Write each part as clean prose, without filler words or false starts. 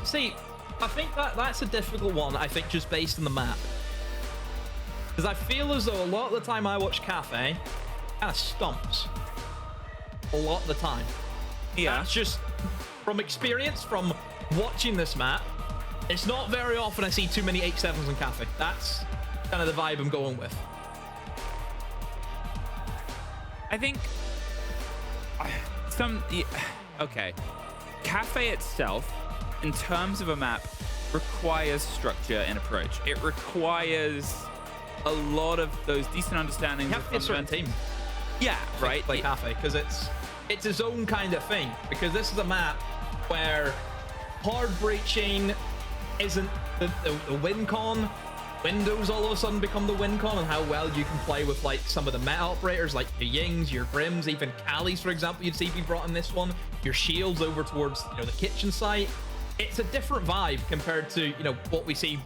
see, I think that's a difficult one, I think, just based on the map. Because I feel as though a lot of the time I watch Cafe, kind of stomps. A lot of the time. Yeah. That's just from experience, from watching this map. It's not very often I see too many 8-7s in Cafe. That's kind of the vibe I'm going with. I think okay. Cafe itself, in terms of a map, requires structure and approach. It requires a lot of those decent understandings. You have to be a certain team. Yeah, right. Play Cafe, because it's its own kind of thing. Because this is a map where hard breaching isn't the win con. Windows all of a sudden become the win con, and how well you can play with like some of the meta operators like your Yings, your Brims, even Callies, for example, you'd see be brought in this one. Your shields over towards the kitchen site. It's a different vibe compared to what we see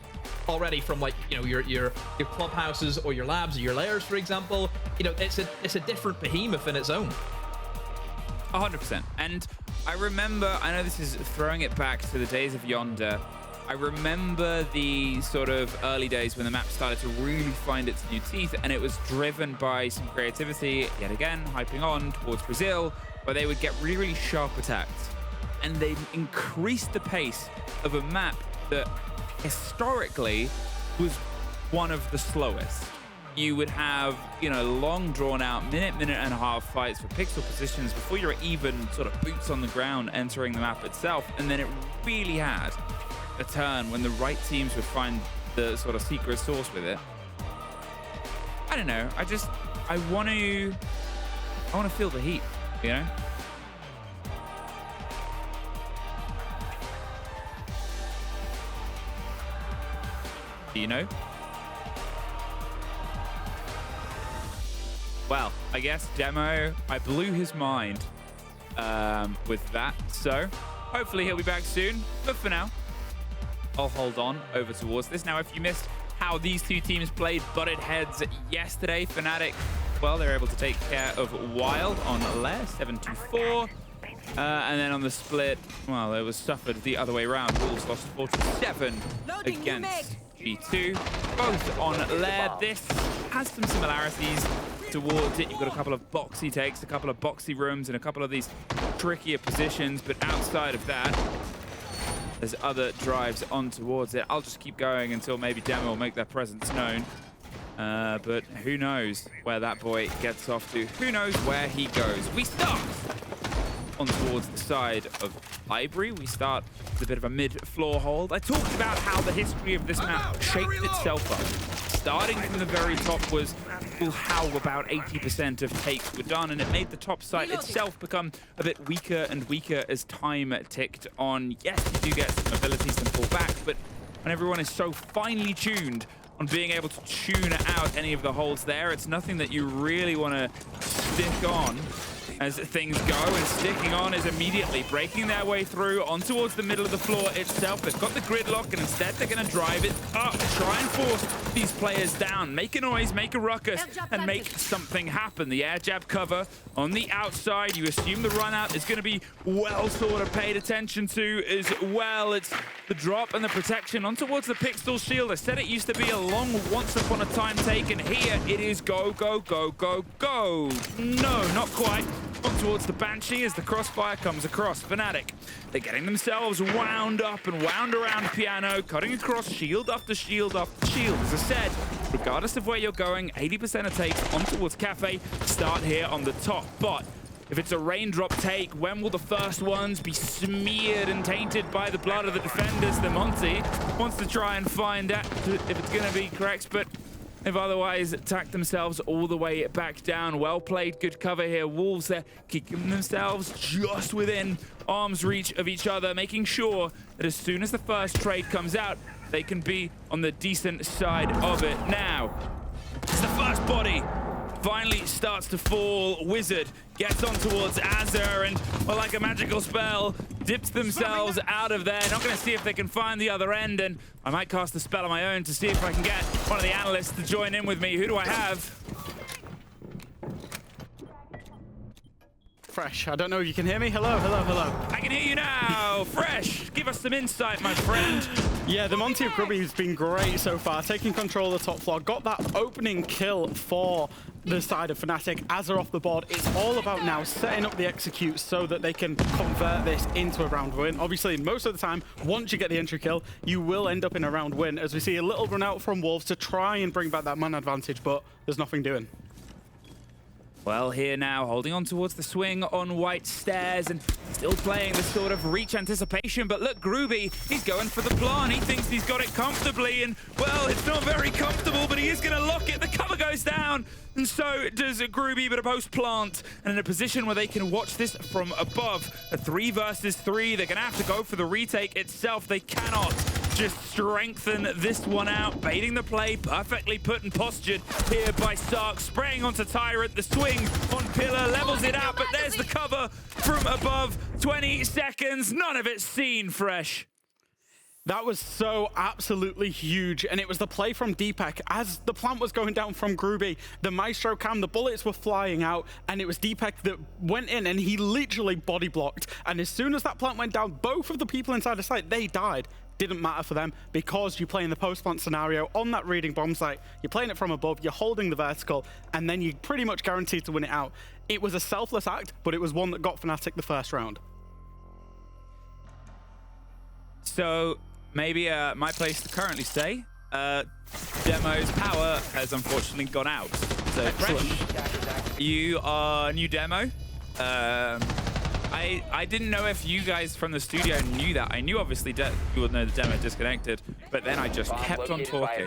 already from like your clubhouses or your labs or your layers, for example. It's a different behemoth in its own. 100%. And I remember, I know this is throwing it back to the days of Yonder. I remember the sort of early days when the map started to really find its new teeth, and it was driven by some creativity, yet again, hyping on towards Brazil, where they would get really, really sharp attacks. And they increased the pace of a map that historically was one of the slowest. You would have, long drawn out minute and a half fights for pixel positions before you're even sort of boots on the ground entering the map itself. And then it really had a turn when the right teams would find the sort of secret sauce with it. I don't know. I want to feel the heat, Do you know? Well, I guess Demo, I blew his mind with that. So hopefully he'll be back soon. But for now, I'll hold on over towards this. Now, if you missed how these two teams played butted heads yesterday, Fnatic, well, they're able to take care of Wild on Lair, 7-4. And then on the split, well, it was suffered the other way around. Wolves lost 47 against G2. Both on Lair. This has some similarities towards it. You've got a couple of boxy takes, a couple of boxy rooms, and a couple of these trickier positions. But outside of that, there's other drives on towards it. I'll just keep going until maybe Demo will make their presence known. But who knows where that boy gets off to. Who knows where he goes. We start on towards the side of Ivory. We start with a bit of a mid-floor hold. I talked about how the history of this map shaped itself up. Starting from the very top was how about 80% of takes were done, and it made the top site itself become a bit weaker and weaker as time ticked on. Yes, you do get some abilities to pull back, but when everyone is so finely tuned on being able to tune out any of the holds there, it's nothing that you really want to stick on as things go, and sticking on is immediately breaking their way through on towards the middle of the floor itself. They've got the gridlock, and instead they're going to drive it up, try and force these players down, make a noise, make a ruckus, and make something happen. The air jab cover on the outside. You assume the run out is going to be well sort of paid attention to as well. It's the drop and the protection on towards the Pixel shield. I said it used to be a long once upon a time take, and here it is go, go, go, go, go. No, not quite. On towards the Banshee as the crossfire comes across. Fnatic, they're getting themselves wound up and wound around Piano, cutting across shield after shield after shield. As I said, regardless of where you're going, 80% of takes on towards Cafe start here on the top. But if it's a raindrop take, when will the first ones be smeared and tainted by the blood of the defenders? The Monty wants to try and find out if it's going to be correct, but they've otherwise attacked themselves all the way back down. Well played, good cover here. Wolves, they're keeping themselves just within arm's reach of each other, making sure that as soon as the first trade comes out, they can be on the decent side of it. Now, it's the first body finally starts to fall. Wizard gets on towards Azure and, well, like a magical spell, dips themselves out of there. Not going to see if they can find the other end, and I might cast a spell on my own to see if I can get one of the analysts to join in with me. Who do I have? Fresh. I don't know if you can hear me. Hello, hello, hello. I can hear you now. Fresh, give us some insight, my friend. Yeah, the Monty of Grubby has been great so far, taking control of the top floor. Got that opening kill for the side of Fnatic as they're off the board. It's all about now setting up the execute so that they can convert this into a round win. Obviously, most of the time, once you get the entry kill, you will end up in a round win, as we see a little run out from Wolves to try and bring back that man advantage, but there's nothing doing. Well, here now, holding on towards the swing on White Stairs and still playing this sort of reach anticipation. But look, Groovy, he's going for the plan. He thinks he's got it comfortably, and, well, it's not very comfortable, but he is going to lock it. The cover goes down, and so does Groovy, but a post-plant. And in a position where they can watch this from above. A 3 versus 3. They're going to have to go for the retake itself. They cannot just strengthen this one out. Baiting the play, perfectly put and postured here by Sark. Spraying onto Tyrant, the swing on Pillar, levels it out, but there's the cover from above. 20 seconds, none of it seen, Fresh. That was so absolutely huge, and it was the play from Deepak. As the plant was going down from Groovy, the Maestro cam, the bullets were flying out, and it was Deepak that went in, and he literally body blocked. And as soon as that plant went down, both of the people inside the site, they died. Didn't matter for them because you play in the post-plant scenario on that reading bomb site. You're playing it from above, you're holding the vertical, and then you're pretty much guaranteed to win it out. It was a selfless act, but it was one that got Fnatic the first round. So maybe my place to currently stay, Demo's power has unfortunately gone out. So Fresh, you are new Demo. I didn't know if you guys from the studio knew that. I knew obviously you would know the Demo disconnected, but then I just kept on talking.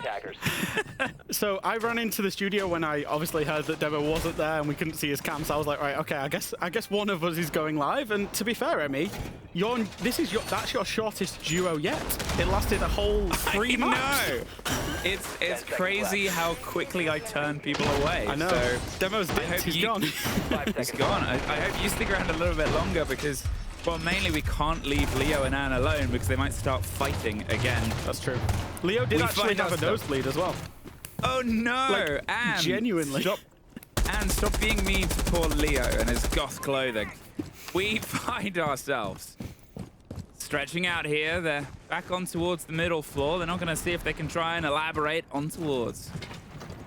So I ran into the studio when I obviously heard that Demo wasn't there and we couldn't see his cam. So I was like, right, okay, I guess one of us is going live. And to be fair, Emmy, that's your shortest duo yet. It lasted a whole 3 months. I know. It's crazy how quickly I turn people away. I know. So Demo's dead. He's gone. He's gone. I hope you stick around a little bit longer because, well, mainly we can't leave Leo and Anne alone because they might start fighting again. That's true. Leo did actually have a nosebleed as well. Oh no! Like, Anne, genuinely. Stop being mean to poor Leo and his goth clothing. We find ourselves stretching out here. They're back on towards the middle floor. They're not going to see if they can try and elaborate on towards,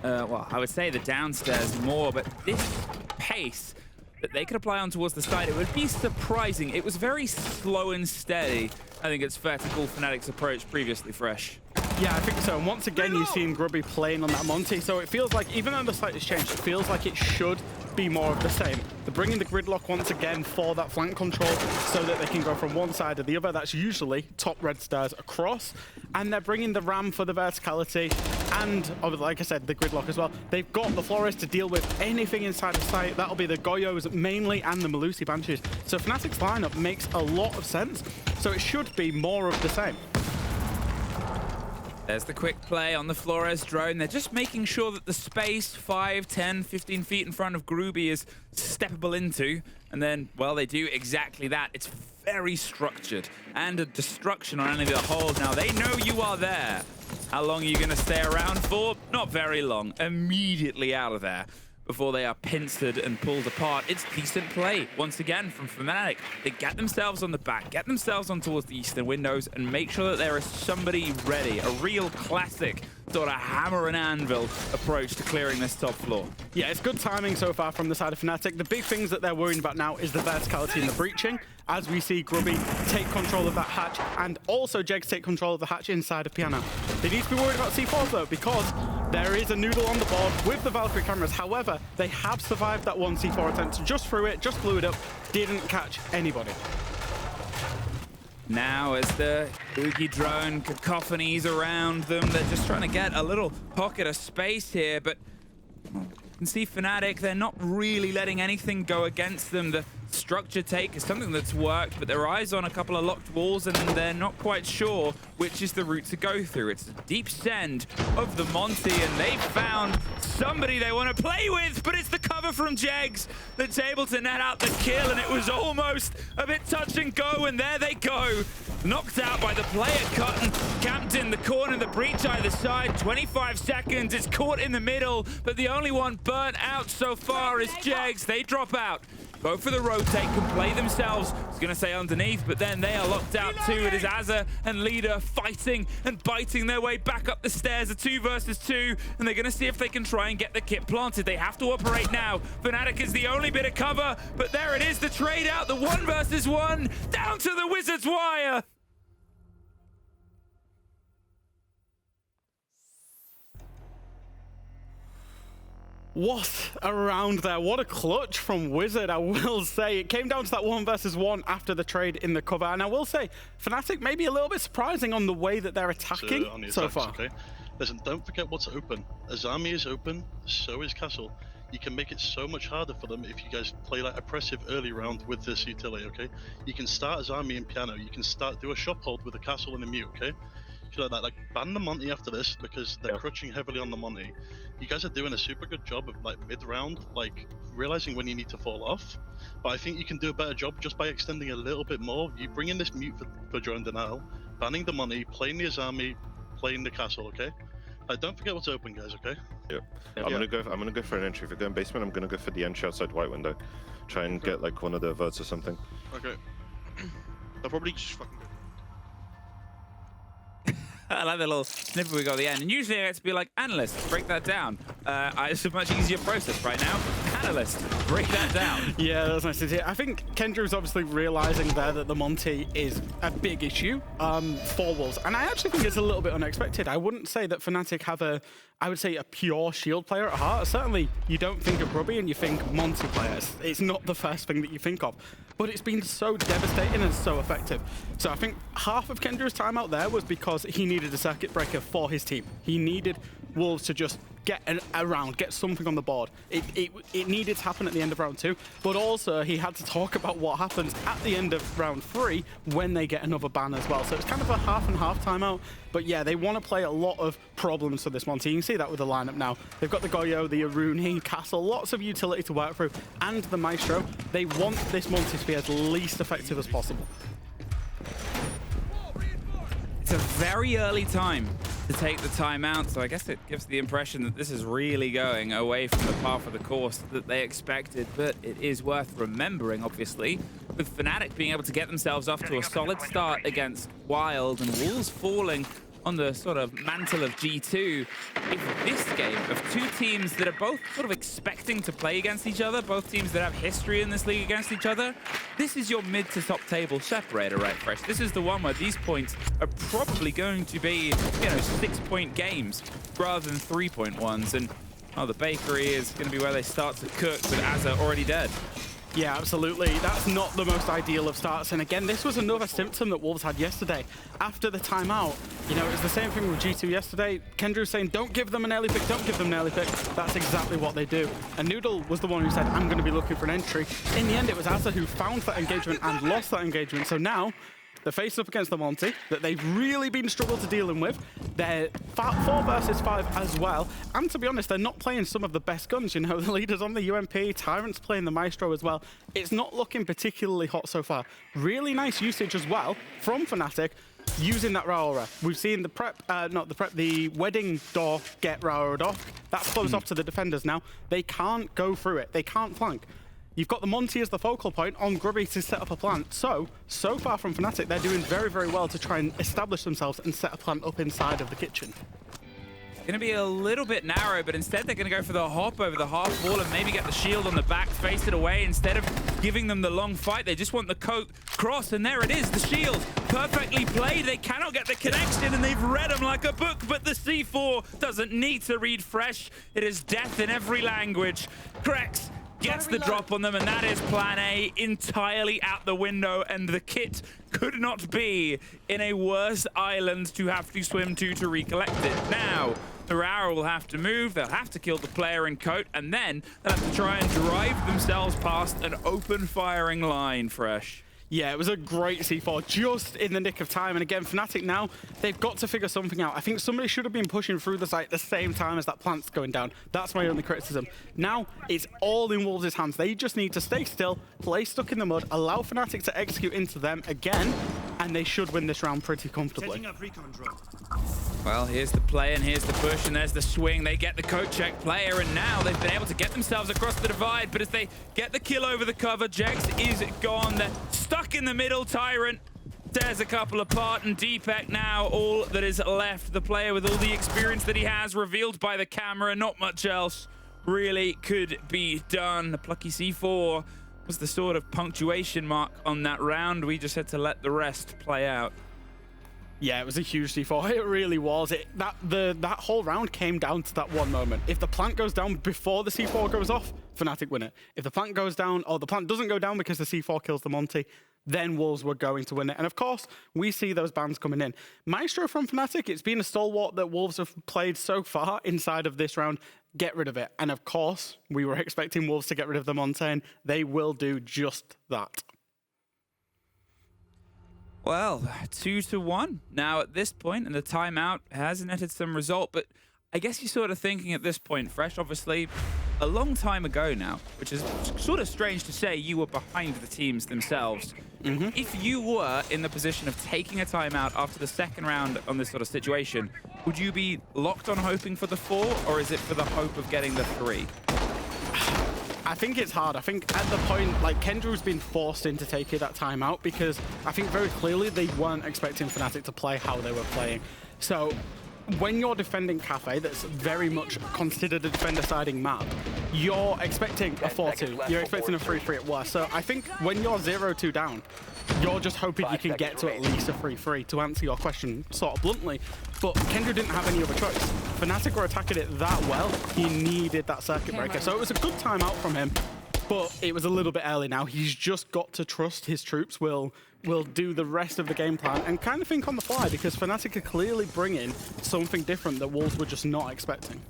well, I would say the downstairs more, but this pace that they could apply on towards the side, it would be surprising. It was very slow and steady. I think it's fair to call Fnatic's approach previously Fresh. Yeah, I think so. And once again, you've seen Grubby playing on that Monty, so it feels like, even though the site has changed, it feels like it should be more of the same. They're bringing the gridlock once again for that flank control so that they can go from one side to the other. That's usually top red stairs across. And they're bringing the ram for the verticality and, like I said, the gridlock as well. They've got the Flores to deal with anything inside the site. That'll be the Goyos mainly and the Malusi Banshees. So Fnatic's lineup makes a lot of sense. So it should be more of the same. There's the quick play on the Flores drone. They're just making sure that the space 5, 10, 15 feet in front of Groovy is steppable into. And then, well, they do exactly that. It's very structured and a destruction on any of the holes. Now, they know you are there. How long are you going to stay around for? Not very long. Immediately out of there before they are pincered and pulled apart. It's decent play, once again, from Fnatic. They get themselves on the back, get themselves on towards the eastern windows, and make sure that there is somebody ready. A real classic sort of hammer and anvil approach to clearing this top floor. Yeah, it's good timing so far from the side of Fnatic. The big things that they're worrying about now is the verticality and the breaching, as we see Grubby take control of that hatch, and also Jegs take control of the hatch inside of Piano. They need to be worried about C4 though, because there is a noodle on the board with the Valkyrie cameras. However, they have survived that one C4 attempt. Just threw it, just blew it up, didn't catch anybody. Now, as the Oogie drone cacophonies around them, they're just trying to get a little pocket of space here, but you can see Fnatic, they're not really letting anything go against them. The structure take is something that's worked, but their eyes on a couple of locked walls, and they're not quite sure which is the route to go through. It's a deep send of the Monty, and they've found somebody they want to play with, but it's the cover from Jegs that's able to net out the kill, and it was almost a bit touch and go, and there they go. Knocked out by the player cut and camped in the corner, the breach either side. 25 seconds, it's caught in the middle, but the only one burnt out so far is Jegs. They drop out. go for the rotate, can play themselves. He's going to say underneath, but then they are locked out too. It is Azza and Leader fighting and biting their way back up the stairs. A 2 versus 2, and they're going to see if they can try and get the kit planted. They have to operate now. Fnatic is the only bit of cover, but there it is, the trade out, the 1 versus 1, down to the Wizards wire. What a round there. What a clutch from Wizard, I will say. It came down to that 1 versus 1 after the trade in the cover. And I will say, Fnatic may be a little bit surprising on the way that they're attacking so far. Okay. Listen, don't forget what's open. Azami is open, so is Castle. You can make it so much harder for them if you guys play like oppressive early round with this utility, okay? You can start Azami and Piano. You can do a shop hold with a Castle and a Mute, okay? Like that, like ban the Monty after this because they're crutching heavily on the Monty. You guys are doing a super good job of like mid-round, like realizing when you need to fall off. But I think you can do a better job just by extending a little bit more. You bring in this mute for drone denial, banning the Monty, playing the Azami, playing the Castle, okay? Don't forget what's open, guys, okay? Yep. I'm gonna go for an entry. If we're going basement, I'm gonna go for the entry outside white window. Try and get like one of the verts or something. Okay. They'll probably just fucking go. I like the little snippet we got at the end. And usually I get to be like, analyst, break that down. It's a much easier process right now. Analyst, break that down. Yeah, that's nice to hear. I think Kendrew's obviously realizing there that the Monty is a big issue for Wolves. And I actually think it's a little bit unexpected. I wouldn't say that Fnatic have I would say a pure shield player at heart. Certainly, you don't think of Grubby and you think Monty players. It's not the first thing that you think of. But it's been so devastating and so effective. So I think half of Kendrew's time out there was because he needed a circuit breaker for his team. He needed Wolves to just get a round, get something on the board. It needed to happen at the end of round 2, but also he had to talk about what happens at the end of round 3 when they get another ban as well. So it's kind of a half and half timeout. But yeah, they want to play a lot of problems for this Monty. You can see that with the lineup now. They've got the Goyo, the Aruni, Castle, lots of utility to work through, and the Maestro. They want this Monty to be as least effective as possible. It's a very early time to take the timeout, so I guess it gives the impression that this is really going away from the path of the course that they expected, but it is worth remembering, obviously, with Fnatic being able to get themselves off to a solid start against Wild and Wolves falling on the sort of mantle of G2. If this game of two teams that are both sort of expecting to play against each other, both teams that have history in this league against each other, this is your mid to top table separator, right, Fresh? This is the one where these points are probably going to be, 6-point games rather than 3-point ones. And the bakery is going to be where they start to cook with Azza already dead. Yeah, absolutely. That's not the most ideal of starts. And again, this was another symptom that Wolves had yesterday. After the timeout, it was the same thing with G2 yesterday. Kendra saying, don't give them an early pick, don't give them an early pick. That's exactly what they do. And Noodle was the one who said, I'm going to be looking for an entry. In the end, it was Azza who found that engagement and lost that engagement. So now, they're facing up against the Monty that they've really been struggling to dealing with. They're 4 versus 5 as well. And to be honest, they're not playing some of the best guns. The leader's on the UMP, Tyrant's playing the Maestro as well. It's not looking particularly hot so far. Really nice usage as well from Fnatic using that Raora. We've seen the wedding door get Raora'd off. That's closed off to the defenders now. They can't go through it. They can't flank. You've got the Monty as the focal point on Grubby to set up a plant. So far from Fnatic, they're doing very, very well to try and establish themselves and set a plant up inside of the kitchen. Going to be a little bit narrow, but instead they're going to go for the hop over the half wall and maybe get the shield on the back, face it away. Instead of giving them the long fight, they just want the coat cross, and there it is, the shield. Perfectly played. They cannot get the connection, and they've read them like a book, but the C4 doesn't need to read Fresh. It is death in every language. Krex gets the drop on them, and that is plan A entirely out the window, and the kit could not be in a worse island to have to swim to recollect it. Now, the Raora will have to move, they'll have to kill the player in coat, and then they'll have to try and drive themselves past an open firing line, Fresh. Yeah, it was a great C4 just in the nick of time. And again, Fnatic now, they've got to figure something out. I think somebody should have been pushing through the site at the same time as that plant's going down. That's my only criticism. Now, it's all in Wolves' hands. They just need to stay still, play stuck in the mud, allow Fnatic to execute into them again, and they should win this round pretty comfortably. Setting up recon drone. Well, here's the play and here's the push and there's the swing. They get the coat check player and now they've been able to get themselves across the divide. But as they get the kill over the cover, Jegs is gone. They're stuck in the middle. Tyrant tears a couple apart and Deepak now all that is left. The player with all the experience that he has revealed by the camera. Not much else really could be done. The plucky C4 was the sort of punctuation mark on that round. We just had to let the rest play out. Yeah, it was a huge C4. It really was. That whole round came down to that one moment. If the plant goes down before the C4 goes off, Fnatic win it. If the plant goes down, or the plant doesn't go down because the C4 kills the Monty, then Wolves were going to win it. And of course, we see those bans coming in. Maestro from Fnatic, it's been a stalwart that Wolves have played so far inside of this round. Get rid of it. And of course, we were expecting Wolves to get rid of the Montaigne. They will do just that. Well, 2-1 now at this point, and the timeout has netted some result, but I guess you're sort of thinking at this point, Fresh, obviously a long time ago now, which is sort of strange to say you were behind the teams themselves. If you were in the position of taking a timeout after the second round on this sort of situation, would you be locked on hoping for the 4, or is it for the hope of getting the 3? I think it's hard. I think at the point, like, Kendra's been forced into taking that timeout because I think very clearly they weren't expecting Fnatic to play how they were playing. So when you're defending Cafe, that's very much considered a defender-siding map, you're expecting a 4-2. You're expecting a 3-3 at worst. So I think when you're 0-2 down, you're just hoping you can get to at least a 3-3, to answer your question sort of bluntly. But Kendra didn't have any other choice. Fnatic were attacking it that well, he needed that circuit breaker. So it was a good timeout from him, but it was a little bit early now. He's just got to trust his troops will do the rest of the game plan and kind of think on the fly, because Fnatic are clearly bringing something different that Wolves were just not expecting.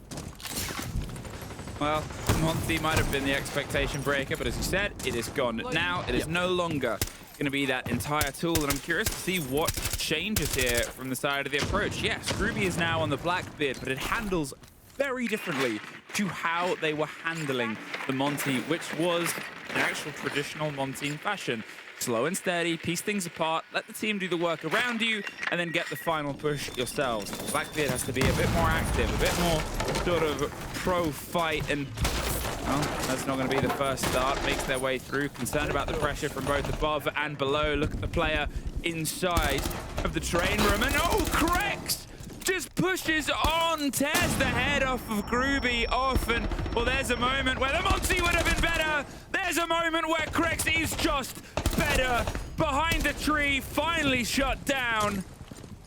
Well, Monty might have been the expectation breaker, but as you said, it is gone. Now it is no longer going to be that entire tool, and I'm curious to see what changes here from the side of the approach. Yes, Ruby is now on the Blackbeard, but it handles very differently to how they were handling the Monty, which was an actual traditional Monty fashion. Slow and steady, piece things apart, let the team do the work around you, and then get the final push yourselves. Blackbeard has to be a bit more active, a bit more sort of pro-fight, and well, that's not going to be the first start. Makes their way through, concerned about the pressure from both above and below. Look at the player inside of the train room, and oh, Krex just pushes on, tears the head off of Groovy off, and well, there's a moment where the Monty would have been better. There's a moment where Krex is just better. Behind the tree, finally shut down,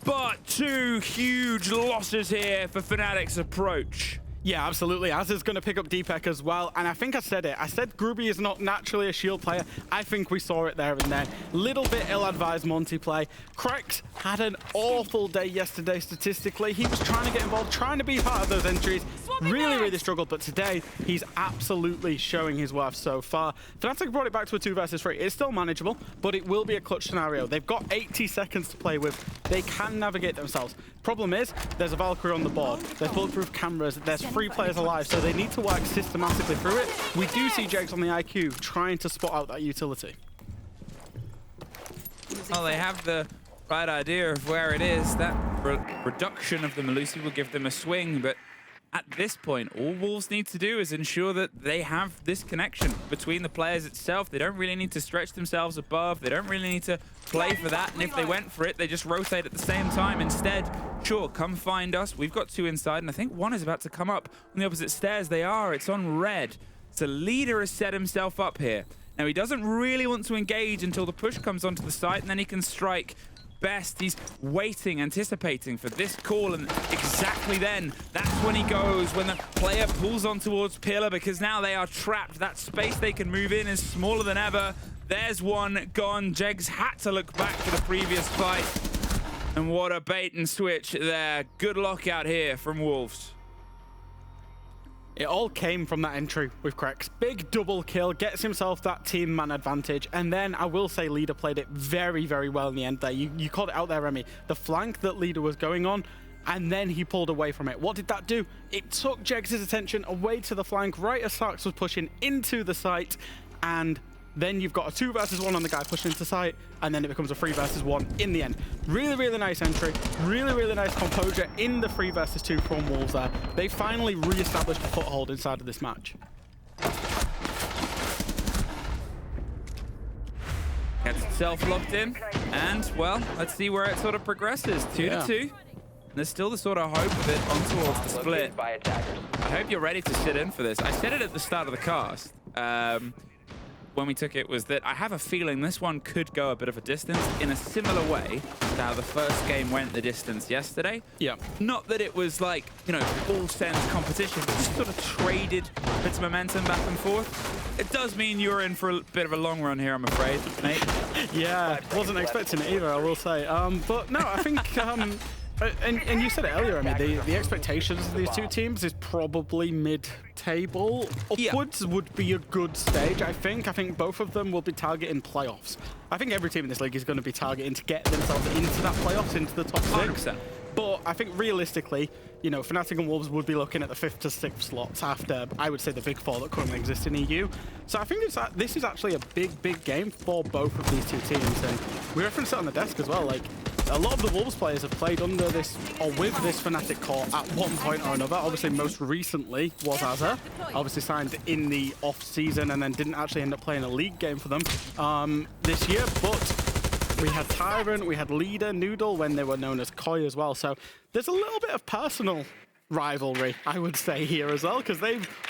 but 2 huge losses here for Fnatic's approach. Yeah, absolutely. Az is going to pick up Deepak as well. And I think I said it. I said Groovy is not naturally a shield player. I think we saw it there and then. Little bit ill-advised Monty play. Krex had an awful day yesterday statistically. He was trying to get involved, trying to be part of those entries. Really struggled. But today, he's absolutely showing his worth so far. Fnatic brought it back to a 2 versus 3. It's still manageable, but it will be a clutch scenario. They've got 80 seconds to play with. They can navigate themselves. Problem is, there's a Valkyrie on the board. There's bulletproof cameras. There's 3 players alive, so they need to work systematically through it. We do see Jags on the IQ trying to spot out that utility. Well, they have the right idea of where it is. That reduction of the Melusi will give them a swing, but at this point, all Wolves need to do is ensure that they have this connection between the players itself. They don't really need to stretch themselves above. They don't really need to play for that. And if they went for it, they just rotate at the same time. Instead, sure, come find us. We've got 2 inside, and I think 1 is about to come up on the opposite stairs. They are. It's on red. So Leader has set himself up here. Now, he doesn't really want to engage until the push comes onto the site, and then he can strike best. He's waiting, anticipating for this call, and exactly then, that's when he goes, when the player pulls on towards Pillar, because now they are trapped. That space they can move in is smaller than ever. There's one gone. Jegs had to look back to the previous fight, and what a bait and switch there. Good lockout here from Wolves. It all came from that entry with Krex. Big double kill, gets himself that team man advantage, and then I will say Leader played it very well in the end there. You called it out there, Remy. The flank that Leader was going on, and then he pulled away from it. What did that do? It took Jegs' attention away to the flank right as Sarks was pushing into the site, and Then you've got a 2 versus 1 on the guy pushing into site, and then it becomes a 3 versus 1 in the end. Really, really nice entry. Really, really nice composure in the 3 versus 2 from Wolves there. They finally re-established a foothold inside of this match. Gets itself locked in, and, well, let's see where it sort of progresses. 2 to 2. There's still the sort of hope of it on towards the split. I hope you're ready to sit in for this. I said it at the start of the cast when we took it, was that I have a feeling this one could go a bit of a distance in a similar way to how the first game went the distance yesterday. Yeah. Not that it was like, you know, all sense competition, but just sort of traded bits of momentum back and forth. It does mean you're in for a bit of a long run here, I'm afraid, mate. Yeah, wasn't expecting it either, I will say. But no, I think... And you said it earlier, I mean, the expectations of these two teams is probably mid-table. Upwards would be a good stage, I think. I think both of them will be targeting playoffs. I think every team in this league is going to be targeting to get themselves into that playoffs, into the top 6. 100%. But I think realistically, you know, Fnatic and Wolves would be looking at the 5th to 6th slots after, I would say, the big 4 that currently exist in EU. So I think this is actually a big game for both of these two teams. And we referenced it on the desk as well, like, a lot of the Wolves players have played under this, or with this Fnatic core at one point or another. Obviously, most recently was Azza, obviously signed in the off-season and then didn't actually end up playing a league game for them this year. But we had Tyrant, we had Leader, Noodle when they were known as Koi as well. So there's a little bit of personal rivalry, I would say, here as well, because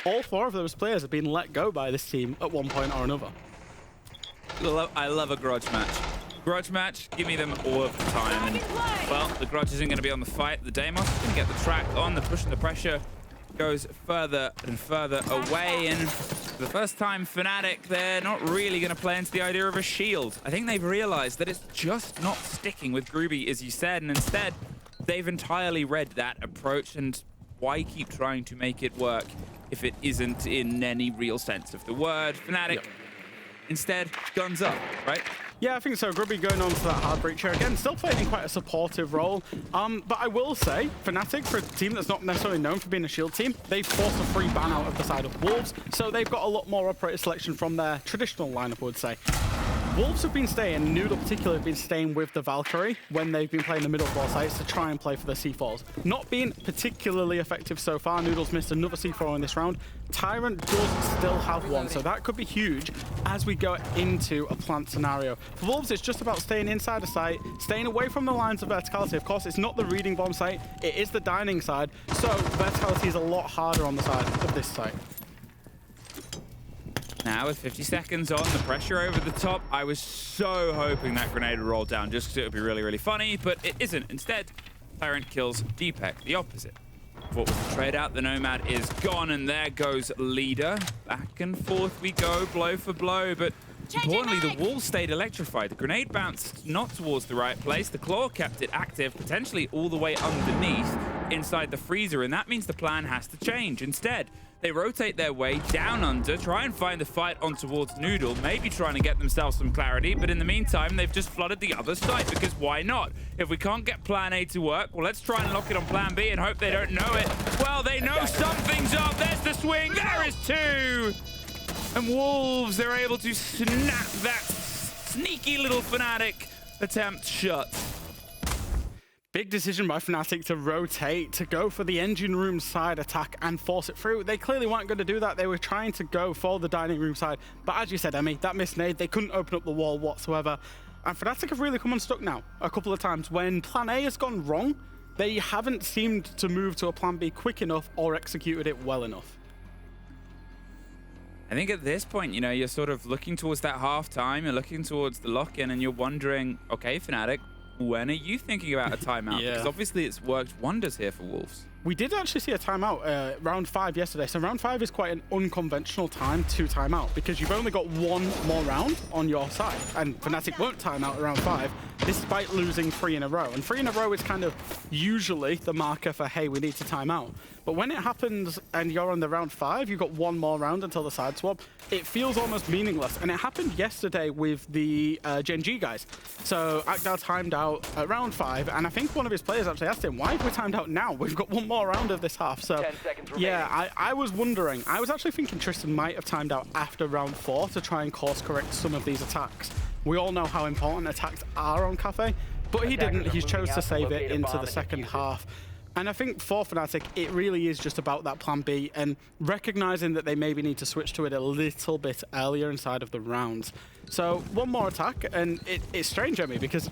all 4 of those players have been let go by this team at one point or another. I love a grudge match. Grudge match, give me them all of the time. And, well, the grudge isn't going to be on the fight. The Deimos can get the track on, the push and the pressure goes further and further away. And for the first time, Fnatic, they're not really going to play into the idea of a shield. I think they've realized that it's just not sticking with Groovy, as you said, and instead, they've entirely read that approach. And why keep trying to make it work if it isn't in any real sense of the word? Fnatic, instead, guns up, right? Yeah, I think so. Grubby going on to that hard breacher again, still playing in quite a supportive role. But I will say, Fnatic, for a team that's not necessarily known for being a shield team, they've forced a free ban out of the side of Wolves, so they've got a lot more operator selection from their traditional lineup, I would say. Wolves have been staying, Noodle particularly have been staying with the Valkyrie when they've been playing the middle 4 sites to try and play for the C4s. Not being particularly effective so far. Noodle's missed another C4 in this round. Tyrant does still have one, so that could be huge as we go into a plant scenario. For Wolves, it's just about staying inside a site, staying away from the lines of verticality. Of course, it's not the reading bomb site, it is the dining side, so verticality is a lot harder on the side of this site. Now with 50 seconds on, the pressure over the top, I was so hoping that grenade would roll down just because it would be really, really funny, but it isn't. Instead, Tyrant kills Deepak, the opposite. What was the trade out? The Nomad is gone, and there goes Leader. Back and forth we go, blow for blow, but importantly, the wall stayed electrified. The grenade bounced not towards the right place. The Claw kept it active, potentially all the way underneath inside the freezer, and that means the plan has to change. Instead, they rotate their way down under, try and find the fight on towards Noodle, maybe trying to get themselves some clarity, but in the meantime, they've just flooded the other side, because why not? If we can't get plan A to work, well, let's try and lock it on plan B and hope they don't know it. Well, they know something's up. There's the swing. There is 2. And Wolves, they're able to snap that sneaky little Fnatic attempt shut. Big decision by Fnatic to rotate, to go for the engine room side attack and force it through. They clearly weren't going to do that. They were trying to go for the dining room side. But as you said, Emmy, that missed nade. They couldn't open up the wall whatsoever. And Fnatic have really come unstuck now a couple of times. When plan A has gone wrong, they haven't seemed to move to a plan B quick enough or executed it well enough. I think at this point, you know, you're sort of looking towards that half time, you're looking towards the lock-in, and you're wondering, okay, Fnatic, when are you thinking about a timeout? Yeah. Because obviously it's worked wonders here for Wolves. We did actually see a timeout round 5 yesterday. So round 5 is quite an unconventional time to time out because you've only got one more round on your side. And Fnatic won't time out around 5. despite losing 3 in a row. And 3 in a row is kind of usually the marker for, hey, we need to time out. But when it happens and you're on the round 5, you've got 1 more round until the side swap, it feels almost meaningless. And it happened yesterday with the Gen G guys. So Akdar timed out at round 5, and I think one of his players actually asked him, why have we timed out now? We've got 1 more round of this half. So yeah, I was wondering. I was actually thinking Tristan might have timed out after round 4 to try and course correct some of these attacks. We all know how important attacks are on Cafe, but he didn't. He chose to save it into the second half. And I think for Fnatic, it really is just about that plan B and recognizing that they maybe need to switch to it a little bit earlier inside of the rounds. So 1 more attack, and it's strange, Emmy, because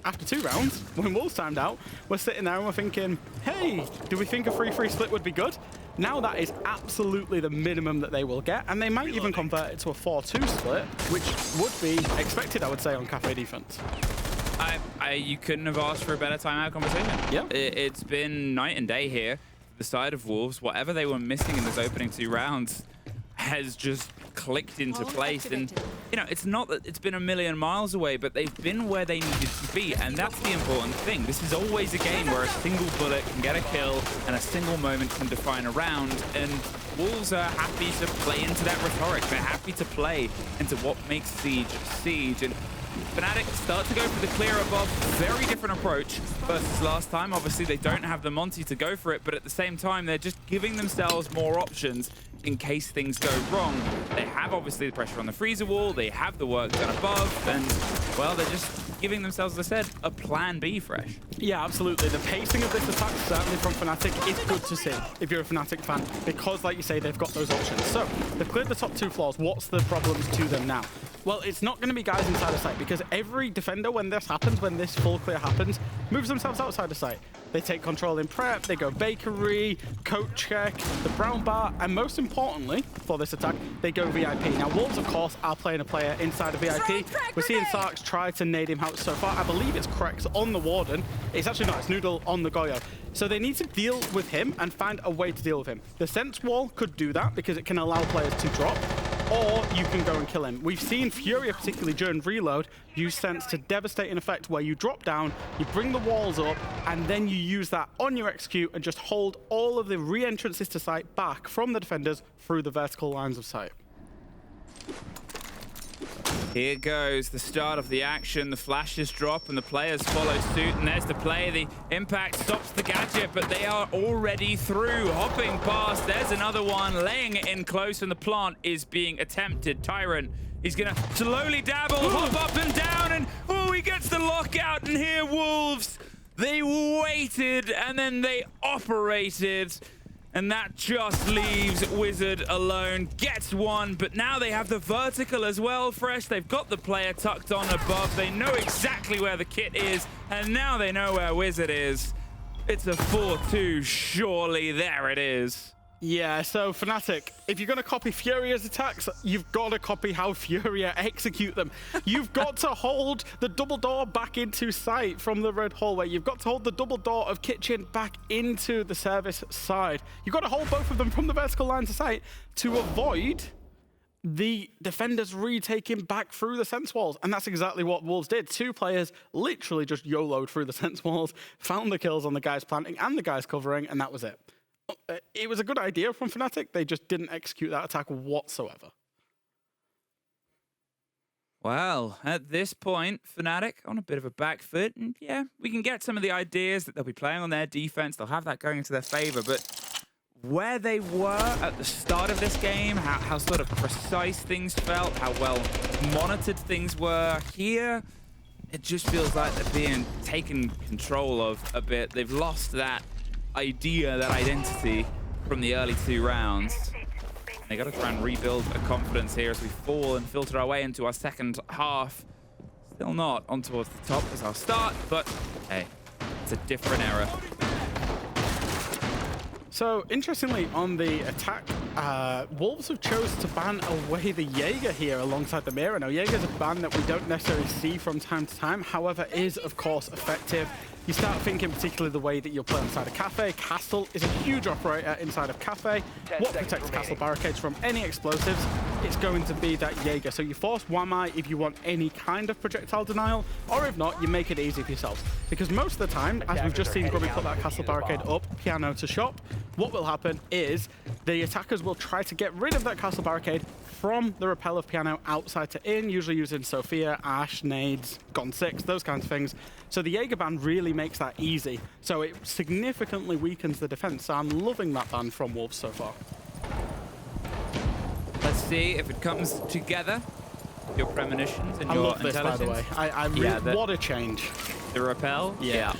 after 2 rounds, when Wolves timed out, we're sitting there and we're thinking, hey, do we think a 3-3 split would be good? Now that is absolutely the minimum that they will get, and they might even convert it to a 4-2 split, which would be expected, I would say, on Cafe defense. You couldn't have asked for a better timeout conversation. Yeah. It's been night and day here. The side of Wolves, whatever they were missing in those opening 2 rounds has just clicked into place. And, you know, it's not that it's been a million miles away, but they've been where they needed to be. And that's the important thing. This is always a game where a single bullet can get a kill and a single moment can define a round. And Wolves are happy to play into that rhetoric. They're happy to play into what makes Siege Siege. And Fnatic start to go for the clear above. Very different approach versus last time. Obviously, they don't have the Monty to go for it, but at the same time, they're just giving themselves more options in case things go wrong. They have, obviously, the pressure on the freezer wall. They have the work done above. And, well, they're just giving themselves, as I said, a plan B fresh. Yeah, absolutely. The pacing of this attack, certainly from Fnatic, is good to see if you're a Fnatic fan, because, like you say, they've got those options. So, they've cleared the top 2 floors. What's the problems to them now? Well, it's not going to be guys inside of sight, because every defender, when this happens, when this full clear happens, moves themselves outside of sight. They take control in prep, they go bakery, coat check, the brown bar, and most importantly, for this attack, they go VIP. Now, Wolves, of course, are playing a player inside of VIP. We're seeing Sarks try to nade him out so far. I believe it's Krex on the Warden. It's actually not, it's Noodle on the Goyo. So they need to deal with him and find a way to deal with him. The Sense Wall could do that because it can allow players to drop, or you can go and kill him. We've seen Furia, particularly during reload, use Sense to devastate an effect where you drop down, you bring the walls up, and then you use that on your execute and just hold all of the re-entrances to sight back from the defenders through the vertical lines of sight. Here goes the start of the action. The flashes drop and the players follow suit. And there's the play. The impact stops the gadget, but they are already through. Hopping past. There's another one. Laying it in close, and the plant is being attempted. Tyrant is going to slowly dabble, hop up and down, and oh, he gets the lockout. And here, Wolves, they waited and then they operated. And that just leaves Wizard alone. Gets one, but now they have the vertical as well, fresh. They've got the player tucked on above. They know exactly where the kit is, and now they know where Wizard is. It's a 4-2, surely. There it is. Yeah, so Fnatic, if you're going to copy Furia's attacks, you've got to copy how Furia execute them. You've got to hold the double door back into sight from the red hallway. You've got to hold the double door of kitchen back into the service side. You've got to hold both of them from the vertical lines of sight to avoid the defenders retaking back through the sense walls. And that's exactly what Wolves did. 2 players literally just YOLO'd through the sense walls, found the kills on the guys planting and the guys covering, and that was it. It was a good idea from Fnatic. They just didn't execute that attack whatsoever. Well, at this point, Fnatic on a bit of a back foot. And yeah, we can get some of the ideas that they'll be playing on their defense. They'll have that going into their favor. But where they were at the start of this game, how sort of precise things felt, how well monitored things were here, it just feels like they're being taken control of a bit. They've lost that idea, that identity from the early 2 rounds. They got to try and rebuild a confidence here as we fall and filter our way into our second half. Still not on towards the top as our start, but hey, it's a different era. So, interestingly, on the attack, Wolves have chose to ban away the Jaeger here alongside the Mira. Now, Jaeger's a ban that we don't necessarily see from time to time, however, is, of course, effective. You start thinking particularly the way that you'll play inside a Cafe. Castle is a huge operator inside of Cafe. What protects Castle barricades from any explosives? it's going to be that Jaeger. So you force Wamai if you want any kind of projectile denial, or if not, you make it easy for yourselves. Because most of the time, as we've just seen Grubby put that castle barricade up, Piano to shop, what will happen is the attackers will try to get rid of that castle barricade from the repel of Piano outside to in, usually using Sophia, Ash, nades, Gone 6, those kinds of things. So the Jaeger ban really makes that easy. So it significantly weakens the defense. So I'm loving that ban from Wolves so far. Let's see if it comes together. Your premonitions and I your love this, by the way. I really, what a change. The repel? Yeah.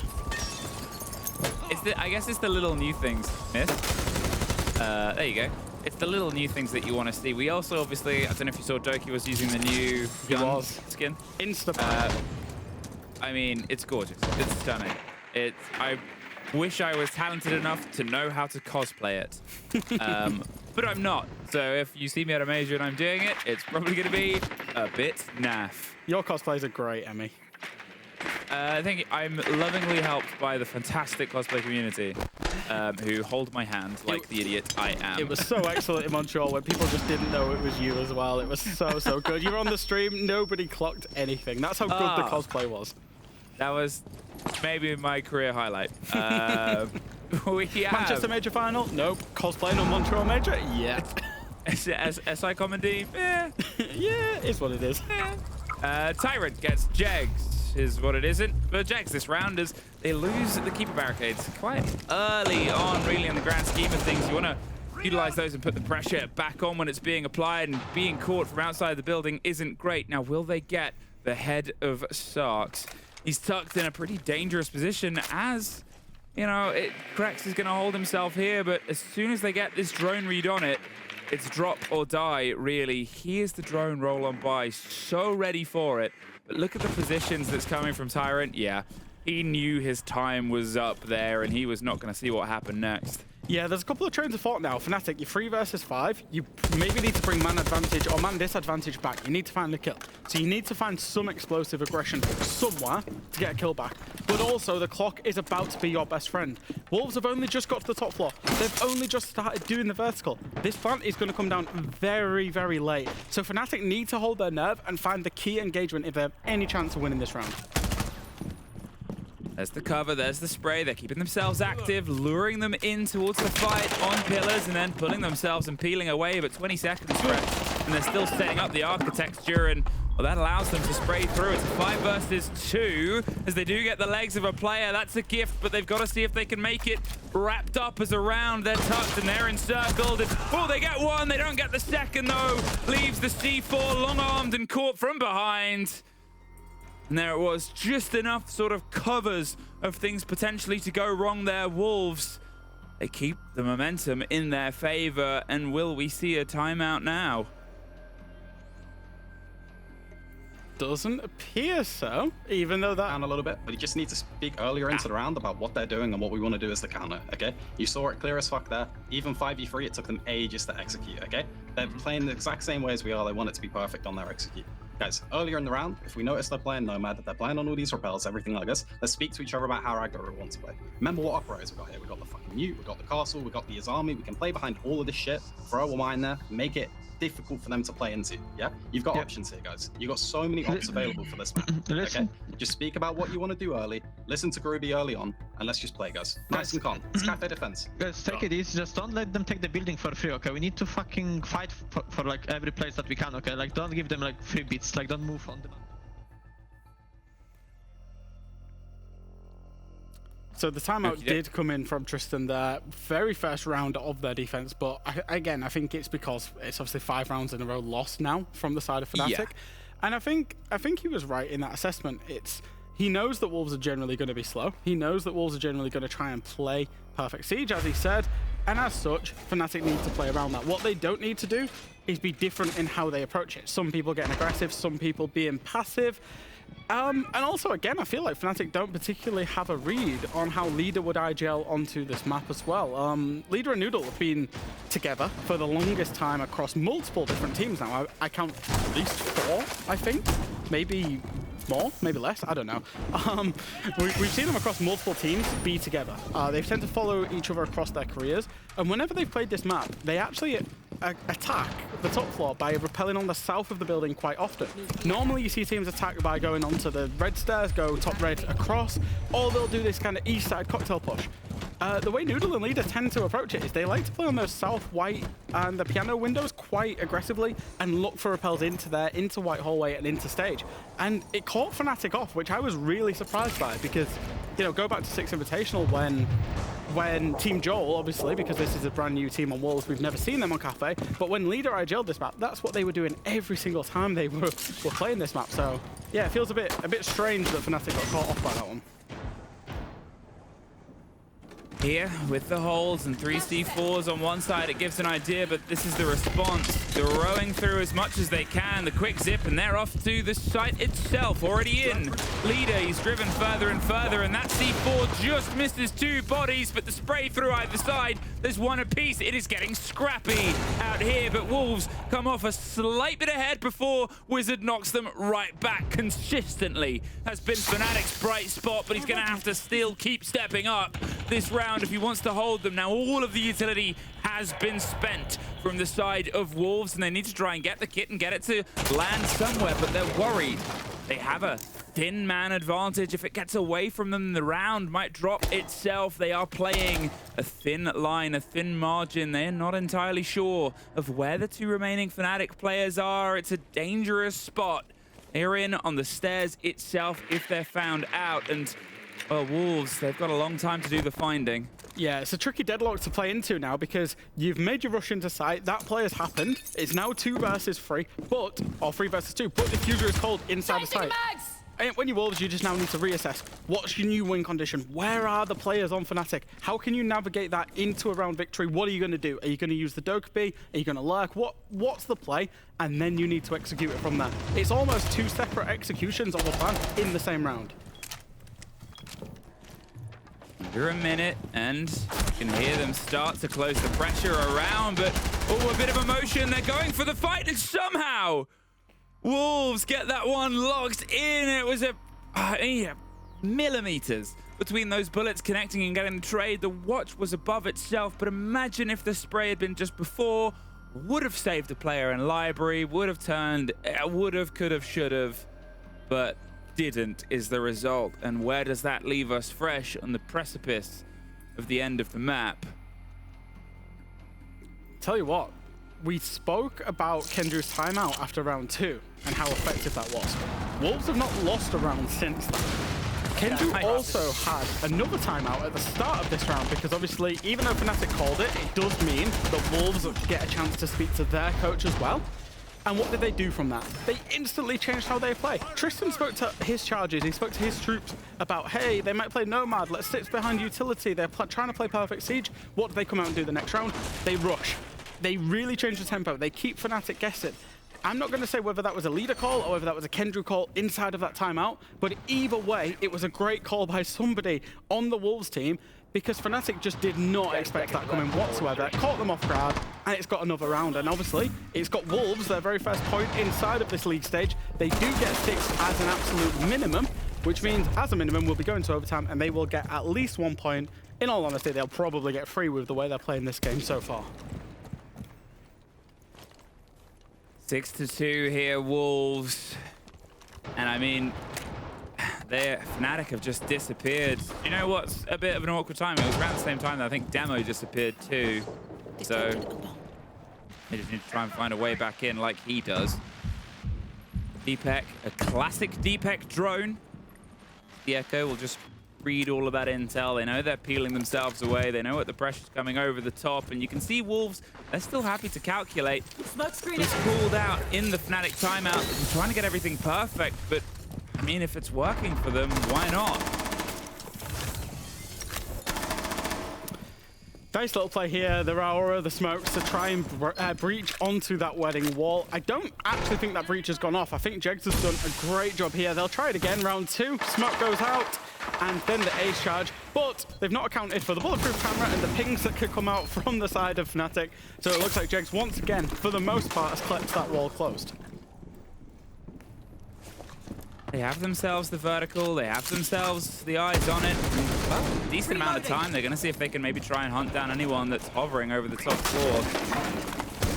I guess it's the little new things, Myth. There you go. It's the little new things that you want to see. We also, obviously, I don't know if you saw Doki was using the new gun skin. Insta. I mean, it's gorgeous. It's stunning. I wish I was talented enough to know how to cosplay it. But I'm not. So if you see me at a major and I'm doing it, it's probably going to be a bit naff. Your cosplays are great, Emmy. I think I'm lovingly helped by the fantastic cosplay community who hold my hand like the idiot I am. It was so excellent in Montreal when people just didn't know it was you as well. It was so good. You were on the stream, nobody clocked anything. That's how good the cosplay was. That was maybe my career highlight. Manchester Major final? Nope. Cosplaying on Montreal Major? Yeah. SI Comedy? Yeah. Yeah, it's what it is. Yeah. Tyrant gets Jegs, is what it isn't. But Jegs this round as they lose the keeper barricades quite early on, really, in the grand scheme of things. You want to utilize those and put the pressure back on when it's being applied, and being caught from outside the building isn't great. Now, will they get the head of Sarks? He's tucked in a pretty dangerous position as, you know, Krex is going to hold himself here, but as soon as they get this drone read on it, it's drop or die, really. Here's the drone roll on by, so ready for it. But look at the positions that's coming from Tyrant. Yeah, he knew his time was up there, and he was not going to see what happened next. Yeah, there's a couple of trains of thought now. Fnatic, you're 3 versus 5. You maybe need to bring man advantage or man disadvantage back. You need to find the kill. So you need to find some explosive aggression somewhere to get a kill back. But also, the clock is about to be your best friend. Wolves have only just got to the top floor. They've only just started doing the vertical. This plant is going to come down very, very late. So Fnatic need to hold their nerve and find the key engagement if they have any chance of winning this round. There's the cover, there's the spray. They're keeping themselves active, luring them in towards the fight on pillars, and then pulling themselves and peeling away. But 20 seconds left, and they're still setting up the architecture, and well, that allows them to spray through. It's 5 versus 2, as they do get the legs of a player. That's a gift, but they've got to see if they can make it wrapped up as a round. They're tucked and they're encircled. And, oh, they get one. They don't get the second, though. Leaves the C4 long-armed and caught from behind. And there it was, just enough sort of covers of things potentially to go wrong there. Wolves, they keep the momentum in their favor, and will we see a timeout now? Doesn't appear so, even though that... Down a little bit, but you just need to speak earlier into the round about what they're doing and what we want to do as the counter, okay? You saw it clear as fuck there. Even 5v3, it took them ages to execute, okay? They're playing the exact same way as we are. They want it to be perfect on their execute. Guys, earlier in the round, if we notice they're playing Nomad, that they're playing on all these repels, everything like this, let's speak to each other about how Ragnar we want to play. Remember what operators we got here. We got the fucking Mute, we got the Castle, we got the Izami. We can play behind all of this shit, throw a mine there, make it difficult for them to play into, yeah? You've got options here, guys. You've got so many options available for this map, okay? Just speak about what you want to do early, listen to Groovy early on, and let's just play, guys. Nice and calm. It's cafe defense. Guys, take it easy. Just don't let them take the building for free, okay? We need to fucking fight for like every place that we can, okay? Like, don't give them like free beats. Like, don't move on them. So the timeout did come in from Tristan there, very first round of their defense, but again, I think it's because it's obviously 5 rounds in a row lost now from the side of Fnatic. Yeah. And I think he was right in that assessment. He knows that Wolves are generally going to be slow. He knows that Wolves are generally going to try and play perfect siege, as he said, and as such, Fnatic need to play around that. What they don't need to do is be different in how they approach it. Some people getting aggressive, some people being passive. And also, again, I feel like Fnatic don't particularly have a read on how Leader would IGL onto this map as well. Leader and Noodle have been together for the longest time across multiple different teams now. I count at least 4, I think. Maybe more, maybe less, I don't know. We've seen them across multiple teams be together. They tend to follow each other across their careers, and whenever they've played this map, they actually attack the top floor by rappelling on the south of the building quite often. Normally you see teams attack by going onto the red stairs, go top red across, or they'll do this kind of east side cocktail push. The way Noodle and Leader tend to approach it is they like to play on those south, white, and the piano windows quite aggressively and look for rappels into white hallway and into stage. And it caught Fnatic off, which I was really surprised by because, you know, go back to 6 Invitational when Team Joel, obviously, because this is a brand new team on Wolves, we've never seen them on Cafe, but when Leader IGL'd this map, that's what they were doing every single time they were playing this map. So, yeah, it feels a bit strange that Fnatic got caught off by that one. Here with the holes and 3 C4s on one side, it gives an idea, but this is the response. They're rowing through as much as they can. The quick zip, and they're off to the site itself, already in. Leader, he's driven further and further, and that C4 just misses 2 bodies, but the spray through either side, there's 1 apiece. It is getting scrappy out here, but Wolves come off a slight bit ahead before Wizard knocks them right back consistently. Has been Fnatic's bright spot, but he's going to have to still keep stepping up this round if he wants to hold them. Now all of the utility has been spent from the side of Wolves, and they need to try and get the kit and get it to land somewhere, but they're worried. They have a thin man advantage. If it gets away from them, the round might drop itself. They are playing a thin line, a thin margin. They're not entirely sure of where the 2 remaining Fnatic players are. It's a dangerous spot. They're in on the stairs itself if they're found out, and well, Wolves, they've got a long time to do the finding. Yeah, it's a tricky deadlock to play into now because you've made your rush into site. That play has happened. It's now 2 versus 3, or 3 versus 2, but Diffuser is called inside the site. And when you're Wolves, you just now need to reassess. What's your new win condition? Where are the players on Fnatic? How can you navigate that into a round victory? What are you going to do? Are you going to use the Dokkaebi? Are you going to lurk? What's the play? And then you need to execute it from there. It's almost 2 separate executions of a plan in the same round. Under a minute, and you can hear them start to close the pressure around, but oh, a bit of emotion. They're going for the fight, and somehow Wolves get that one locked in. It was millimeters between those bullets connecting and getting the trade. The watch was above itself, but imagine if the spray had been just before. Would have saved a player in library, would have turned, would have, could have, should have, but didn't is the result. And where does that leave us? Fresh on the precipice of the end of the map. Tell you what, we spoke about Kendrew's timeout after round 2 and how effective that was. Wolves have not lost a round since then. Kendrew also had another timeout at the start of this round because obviously, even though Fnatic called it, it does mean that Wolves get a chance to speak to their coach as well. And what did they do from that? They instantly changed how they play. Tristan spoke to his charges, he spoke to his troops about, hey, they might play Nomad, let's sit behind utility, they're trying to play Perfect Siege. What do they come out and do the next round? They rush. They really change the tempo, they keep Fnatic guessing. I'm not going to say whether that was a leader call or whether that was a Kendrew call inside of that timeout, but either way, it was a great call by somebody on the Wolves team because Fnatic just did not expect that coming whatsoever. It caught them off guard, and it's got another round. And obviously, it's got Wolves, their very first point inside of this league stage. They do get 6 as an absolute minimum, which means as a minimum, we'll be going to overtime, and they will get at least 1 point. In all honesty, they'll probably get 3 with the way they're playing this game so far. 6-2 here, Wolves. And I mean, Fnatic have just disappeared. You know what's a bit of an awkward time? It was around the same time that I think Demo disappeared too. So they just need to try and find a way back in like he does. Deepek, a classic Deepek drone. The Echo will just read all of that intel. They know they're peeling themselves away. They know what the pressure's coming over the top. And you can see Wolves, they're still happy to calculate. It's called out in the Fnatic timeout. They're trying to get everything perfect, but I mean, if it's working for them, why not? Nice little play here, the Aura, the smokes to try and breach onto that wedding wall. I don't actually think that breach has gone off. I think Jegs has done a great job here. They'll try it again, round 2. Smoke goes out, and then the ace charge. But they've not accounted for the bulletproof camera and the pings that could come out from the side of Fnatic. So it looks like Jegs, once again, for the most part, has kept that wall closed. They have themselves the vertical, they have themselves the eyes on it. Well, decent amount of time. They're going to see if they can maybe try and hunt down anyone that's hovering over the top floor.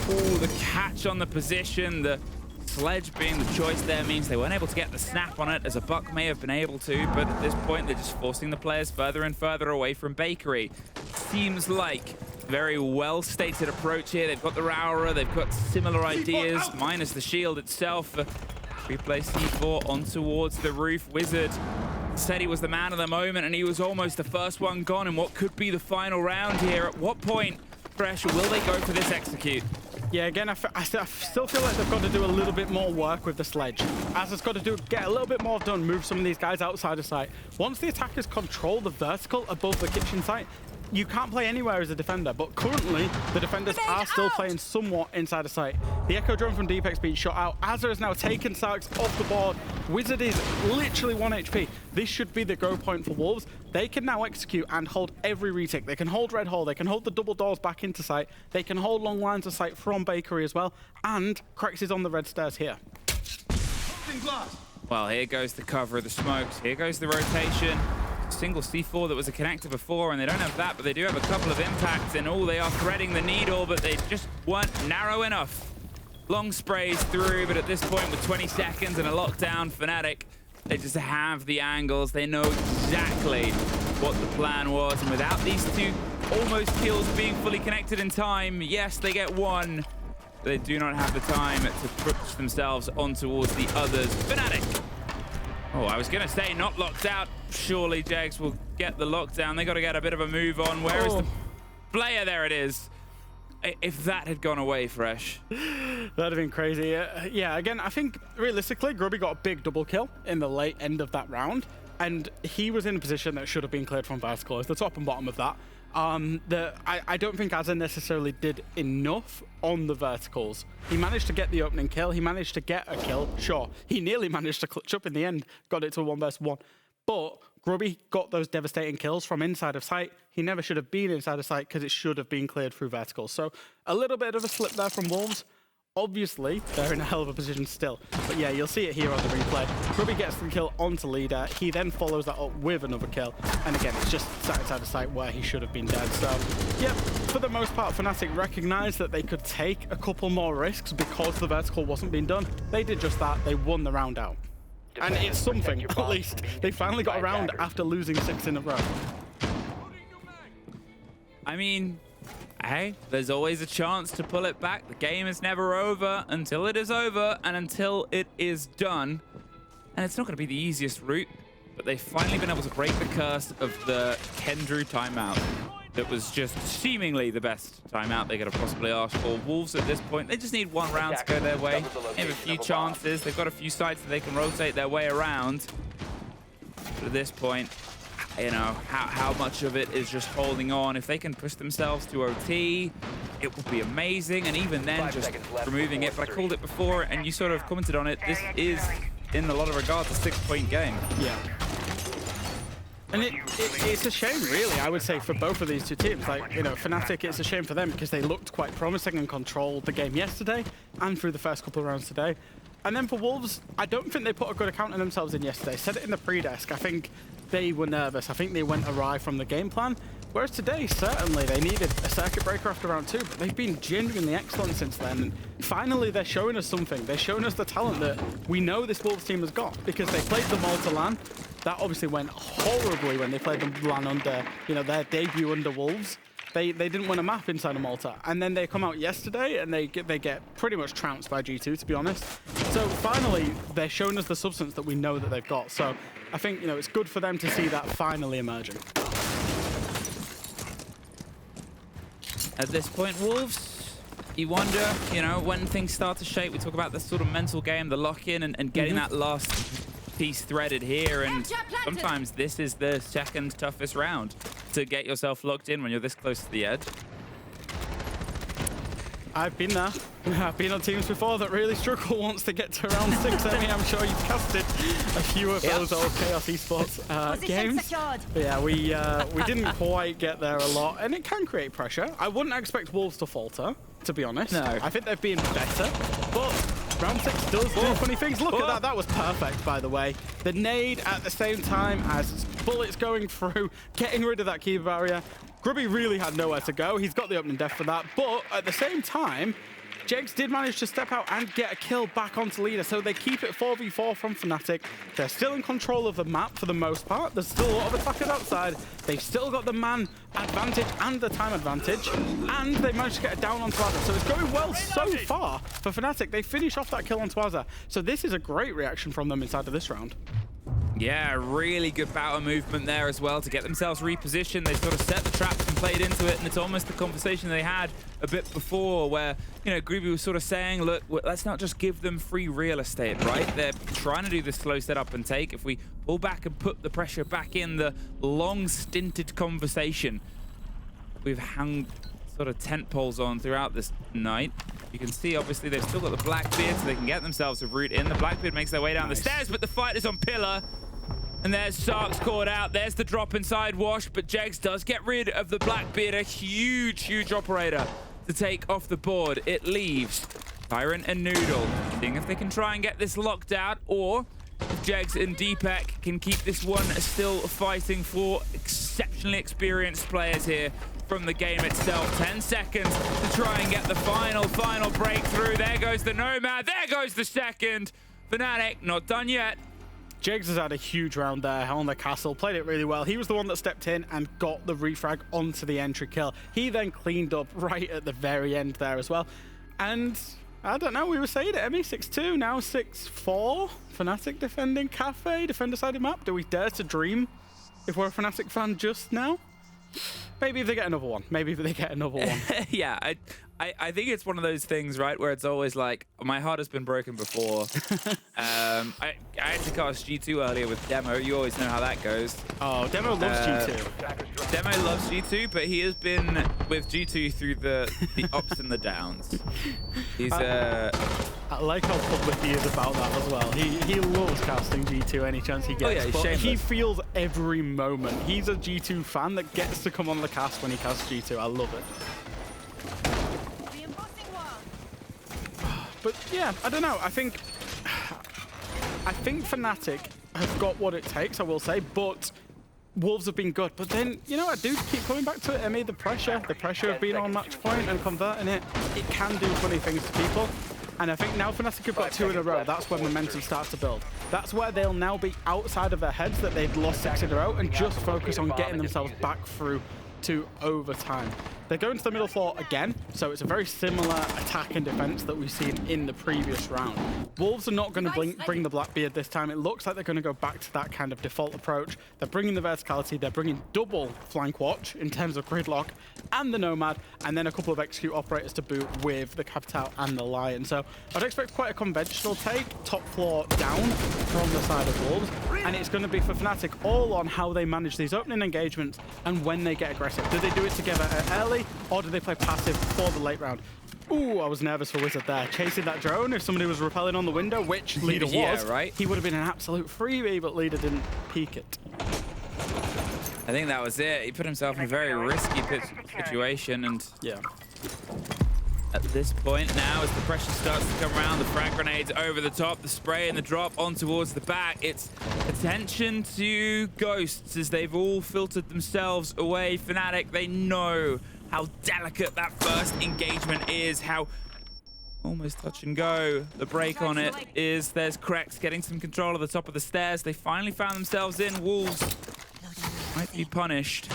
Ooh, the catch on the position. The sledge being the choice there means they weren't able to get the snap on it, as a Buck may have been able to, but at this point they're just forcing the players further and further away from Bakery. Seems like very well stated approach here. They've got the Aura, they've got similar ideas, minus the shield itself. Replay C4 on towards the roof. Wizard said he was the man of the moment, and he was almost the first one gone in what could be the final round here. At what point, Fresh, will they go for this execute? Yeah, again, I still feel like they've got to do a little bit more work with the sledge. Az's got to get a little bit more done, move some of these guys outside of sight. Once the attackers control the vertical above the kitchen site, you can't play anywhere as a defender, but currently the defenders are still playing somewhat inside of sight. The Echo drone from Deepek's being shot out. Azza has now taken Sarks off the board. Wizard is literally 1 HP. This should be the go point for Wolves. They can now execute and hold every retake. They can hold Red Hole. They can hold the double doors back into sight. They can hold long lines of sight from Bakery as well. And Krex is on the red stairs here. Well, here goes the cover of the smokes. Here goes the rotation. Single C4 that was a connector before, and they don't have that, but they do have a couple of impacts, and they are threading the needle, but they just weren't narrow enough. Long sprays through, but at this point with 20 seconds and a lockdown, Fnatic, they just have the angles. They know exactly what the plan was, and without these two almost kills being fully connected in time, yes, they get one. They do not have the time to push themselves on towards the others. Fnatic. Oh, I was going to say not locked out. Surely Jags will get the lockdown. They got to get a bit of a move on. Where is the player? There it is. If that had gone away, Fresh. That'd have been crazy. Yeah, again, I think realistically, Grubby got a big double kill in the late end of that round, and he was in a position that should have been cleared from vertical. It's the top and bottom of that. I don't think Azza necessarily did enough on the verticals. He managed to get the opening kill. He managed to get a kill. Sure, he nearly managed to clutch up in the end, got it to a 1 versus 1. But Grubby got those devastating kills from inside of sight. He never should have been inside of sight because it should have been cleared through verticals. So a little bit of a slip there from Wolves. Obviously, they're in a hell of a position still. But yeah, you'll see it here on the replay. Grubby gets the kill onto leader. He then follows that up with another kill. And again, it's just sat inside the site where he should have been dead. So, yeah, for the most part, Fnatic recognized that they could take a couple more risks because the vertical wasn't being done. They did just that. They won the round out. And it's something, at least. They finally got a round after losing 6 in a row. I mean, hey, there's always a chance to pull it back. The game is never over until it is over and until it is done. And it's not going to be the easiest route, but they've finally been able to break the curse of the Kendrew timeout. That was just seemingly the best timeout they could have possibly asked for. Wolves at this point, they just need 1 round to go their way. They have a few chances. They've got a few sites that they can rotate their way around. But at this point, you know, how much of it is just holding on? If they can push themselves to OT, it would be amazing. And even then, just removing it. But I called it before, and you sort of commented on it. This is, in a lot of regards, a 6-point game. Yeah. And it's a shame, really, I would say, for both of these two teams. Like, you know, Fnatic, it's a shame for them because they looked quite promising and controlled the game yesterday and through the first couple of rounds today. And then for Wolves, I don't think they put a good account of themselves in yesterday. Said it in the pre-desk. I think they were nervous. I think they went awry from the game plan. Whereas today, certainly, they needed a circuit breaker after round 2, but they've been genuinely excellent since then. And finally, they're showing us something. They're showing us the talent that we know this Wolves team has got because they played the Malta LAN. That obviously went horribly when they played the LAN under, you know, their debut under Wolves. They didn't win a map inside of Malta. And then they come out yesterday and they get pretty much trounced by G2, to be honest. So finally, they're showing us the substance that we know that they've got. So I think, you know, it's good for them to see that finally emerging. At this point, Wolves, you wonder, you know, when things start to shake, we talk about the sort of mental game, the lock-in and getting that last piece threaded here, and sometimes this is the second toughest round to get yourself locked in when you're this close to the edge. I've been there. I've been on teams before that really struggle once they get to round 6. I mean, I'm sure you've casted a few of those old Chaos Esports games. But yeah, we didn't quite get there a lot, and it can create pressure. I wouldn't expect Wolves to falter, to be honest. No. I think they've been better, but round 6 does do funny things. Look at that. That was perfect, by the way. The nade at the same time as bullets going through, getting rid of that key barrier. Grubby really had nowhere to go. He's got the opening death for that, but at the same time, Jegs did manage to step out and get a kill back onto leader, so they keep it 4v4 from Fnatic. They're still in control of the map for the most part. There's still a lot of attackers outside. They've still got the man advantage and the time advantage, and they managed to get it down onto Azza. So it's going well so far for Fnatic. They finish off that kill onto Azza. So this is a great reaction from them inside of this round. Yeah, really good power movement there as well to get themselves repositioned. They sort of set the traps and played into it, and it's almost the conversation they had a bit before where, you know, Groovy was sort of saying, look, let's not just give them free real estate, right? They're trying to do this slow setup and take. If we pull back and put the pressure back in the long-stinted conversation we've hung sort of tent poles on throughout this night. You can see, obviously, they've still got the Blackbeard, so they can get themselves a route in. The Blackbeard makes their way down the stairs, but the fight is on Pillar. And there's Sark's caught out. There's the drop inside Wash, but Jegs does get rid of the Blackbeard, a huge, huge operator to take off the board. It leaves Tyrant and Noodle, seeing if they can try and get this locked out, or if Jegs and Deepak can keep this one still fighting for exceptionally experienced players here from the game itself. 10 seconds to try and get the final breakthrough. There goes the Nomad. There goes the second. Fnatic not done yet. Jegs has had a huge round there on the castle, played it really well. He was the one that stepped in and got the refrag onto the entry kill. He then cleaned up right at the very end there as well. And I don't know, we were saying it, Emmy 6-2, now 6-4. Fnatic defending Cafe, defender-sided map. Do we dare to dream if we're a Fnatic fan just now? Maybe if they get another one. Maybe if they get another one. Yeah, I think it's one of those things, right, where it's always like, my heart has been broken before. I had to cast G2 earlier with Demo. You always know how that goes. Oh, Demo loves G2. Demo loves G2, but he has been with G2 through the ups and the downs. He's I like how public he is about that as well. He loves casting G2 any chance he gets. Oh yeah, he's but shameless. he feels every moment. He's a G2 fan that gets to come on the cast when he casts G2. I love it. But yeah, I don't know. I think Fnatic have got what it takes, I will say, but Wolves have been good. But then, you know, I do keep coming back to it, Emmy, the pressure of being on match point and converting it, it can do funny things to people. And I think now Fnatic have got 2 in a row. That's where momentum starts to build. That's where they'll now be outside of their heads that they'd lost 6 in a row and just focus on getting themselves back through to overtime. They're going to the middle floor again, so it's a very similar attack and defense that we've seen in the previous round. Wolves are not going to bring the Blackbeard this time. It looks like they're going to go back to that kind of default approach. They're bringing the verticality, they're bringing double flank watch in terms of gridlock and the Nomad, and then a couple of execute operators to boot with the Capital and the Lion. So I'd expect quite a conventional take, top floor down from the side of Wolves, and it's going to be for Fnatic all on how they manage these opening engagements and when they get aggressive. Do they do it together early, or do they play passive for the late round? Ooh, I was nervous for Wizard there. Chasing that drone, if somebody was rappelling on the window, which Leader yeah, was, right? He would have been an absolute freebie, but Leader didn't peek it. I think that was it. He put himself in a very risky situation, and yeah. At this point now, as the pressure starts to come around, the frag grenades over the top, the spray and the drop on towards the back. It's attention to Ghosts as they've all filtered themselves away. Fnatic, they know how delicate that first engagement is, how almost touch and go the break on it is. There's Krex getting some control of the top of the stairs. They finally found themselves in. Wolves might be punished,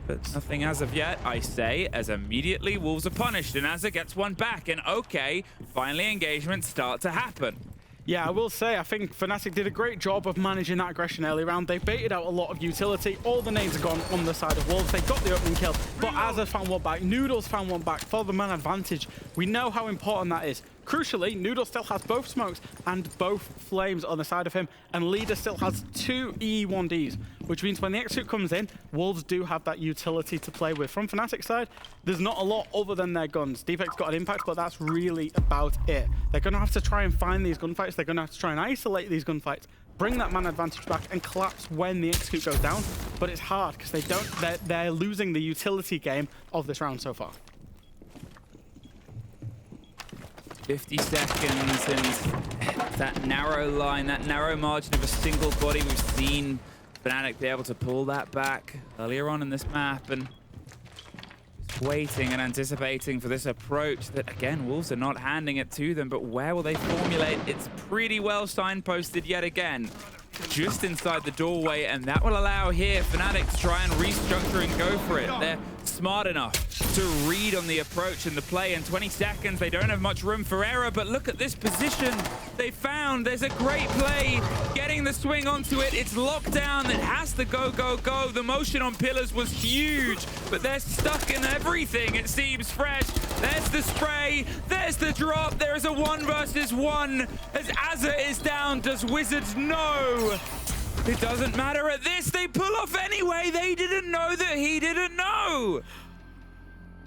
but nothing as of yet, I say, as immediately Wolves are punished and Azza gets one back, and okay, finally engagements start to happen. Yeah, I will say, I think Fnatic did a great job of managing that aggression early round. They baited out a lot of utility. All the nades are gone on the side of Wolves. They got the opening kill, but Azza found one back. Noodles found one back for the man advantage. We know how important that is. Crucially, Noodle still has both smokes and both flames on the side of him, and Leader still has 2 E1Ds, which means when the execute comes in, Wolves do have that utility to play with. From Fnatic's side, there's not a lot other than their guns. Deepak's got an impact, but that's really about it. They're going to have to try and find these gunfights. They're going to have to try and isolate these gunfights, bring that man advantage back, and collapse when the execute goes down. But it's hard because they're losing the utility game of this round so far. 50 seconds and that narrow line, that narrow margin of a single body. We've seen Fnatic be able to pull that back earlier on in this map, and waiting and anticipating for this approach that, again, Wolves are not handing it to them, but where will they formulate? It's pretty well signposted yet again, just inside the doorway, and that will allow here Fnatic to try and restructure and go for it. They're smart enough to read on the approach and the play. In 20 seconds, they don't have much room for error, but look at this position they found. There's a great play, getting the swing onto it. It's locked down. It has to go, go, go. The motion on pillars was huge, but they're stuck in everything. It seems fresh. There's the spray. There's the drop. There is a 1 versus 1 as Azza is down. Does Wizards know? It doesn't matter at this. They pull off anyway. They didn't know that he didn't know.